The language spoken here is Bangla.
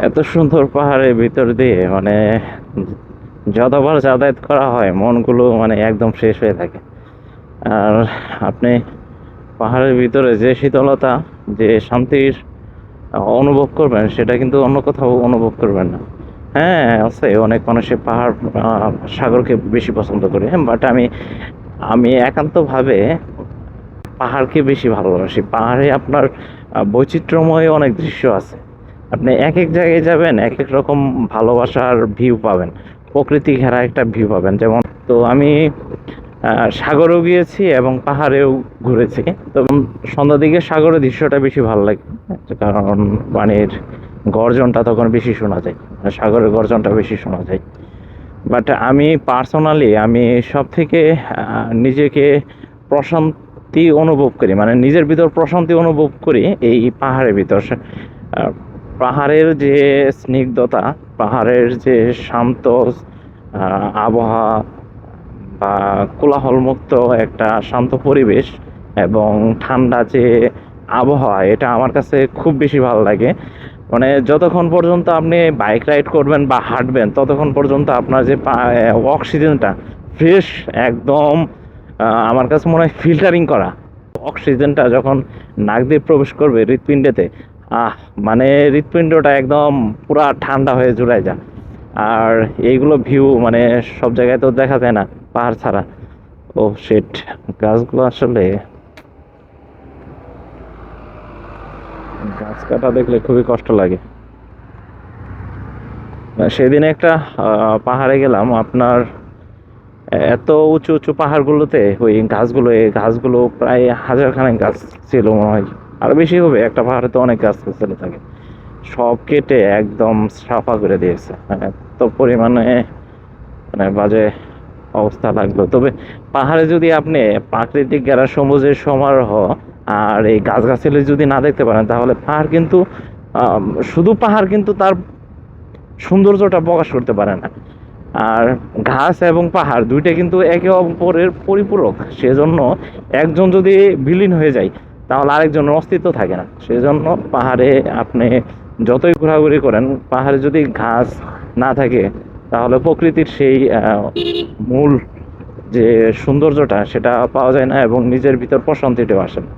এত সুন্দর পাহাড়ের ভিতর দিয়ে মানে যতবার যাতায়াত করা হয় মনগুলো মানে একদম শেষ হয়ে থাকে। আর আপনি পাহাড়ের ভিতরে যে শীতলতা, যে শান্তির অনুভব করবেন সেটা কিন্তু অন্য কোথাও অনুভব করবেন না। হ্যাঁ, আছে অনেক মানুষে পাহাড় সাগরকে বেশি পছন্দ করে, বাট আমি আমি একান্তভাবে পাহাড়কে বেশি ভালোবাসি। পাহাড়ে আপনার বৈচিত্র্যময় অনেক দৃশ্য আছে। আপনি এক এক জায়গায় যাবেন এক এক রকম ভালোবাসার ভিউ পাবেন, প্রকৃতি ঘেরা একটা ভিউ পাবেন। যেমন তো আমি সাগরেও গিয়েছি এবং পাহাড়েও ঘুরেছি। তখন সন্ধ্যার দিকে সাগরের দৃশ্যটা বেশি ভালো লাগে, কারণ পানির গর্জনটা তখন বেশি শোনা যায়, সাগরের গর্জনটা বেশি শোনা যায়। বাট আমি পার্সোনালি আমি সব থেকে নিজেকে প্রশান্তি অনুভব করি, মানে নিজের ভিতর প্রশান্তি অনুভব করি এই পাহাড়ের ভিতর। পাহাড়ের যে স্নিগ্ধতা, পাহাড়ের যে শান্ত আবহাওয়া বা কোলাহলমুক্ত একটা শান্ত পরিবেশ এবং ঠান্ডা যে আবহাওয়া, এটা আমার কাছে খুব বেশি ভালো লাগে। মানে যতক্ষণ পর্যন্ত আপনি বাইক রাইড করবেন বা হাঁটবেন ততক্ষণ পর্যন্ত আপনার যে অক্সিজেনটা ফ্রেশ একদম, আমার কাছে মনে হয় ফিল্টারিং করা অক্সিজেনটা যখন নাক দিয়ে প্রবেশ করবে হৃৎপিণ্ডেতে, আহ মানে হৃৎপিণ্ডটা একদম পুরা ঠান্ডা হয়ে জুড়ায় যায়। আর এইগুলো ভিউ মানে সব জায়গায় তো দেখা যায় না পাহাড় ছাড়া। ও শিট, গাছগুলো আসলে, গাছ কাটা দেখলে খুবই কষ্ট লাগে। সেদিন একটা পাহাড়ে গেলাম আপনার, এত উঁচু উঁচু পাহাড়গুলোতে ওই গাছগুলো, এই গাছগুলো প্রায় হাজারখানেক গাছ ছিল মনে হয়, আরো বেশি হবে। একটা পাহাড়ে তো অনেক গাছ গাছালি থাকে, সব কেটে একদম সাফা করে দিয়েছে। মানে এত পরিমাণে মানে বাজে অবস্থা লাগলো। তবে পাহাড়ে যদি আপনি প্রাকৃতিক গেরা সবুজের সমারোহ আর এই গাছগাছালি যদি না দেখতে পারেন তাহলে পাহাড় কিন্তু আম, শুধু পাহাড় কিন্তু তার সৌন্দর্যটা প্রকাশ করতে পারে না। আর ঘাস এবং পাহাড় দুইটা কিন্তু একে অপরের পরিপূরক, সেজন্য একজন যদি বিলীন হয়ে যায় তাহলে আরেকজনের অস্তিত্ব থাকে না। সেজন্য পাহাড়ে আপনি যতই ঘোরাঘুরি করেন, পাহাড়ে যদি ঘাস না থাকে তাহলে প্রকৃতির সেই মূল যে সৌন্দর্যটা সেটা পাওয়া যায় না এবং নিজের ভিতর প্রশান্তিটাও আসে না।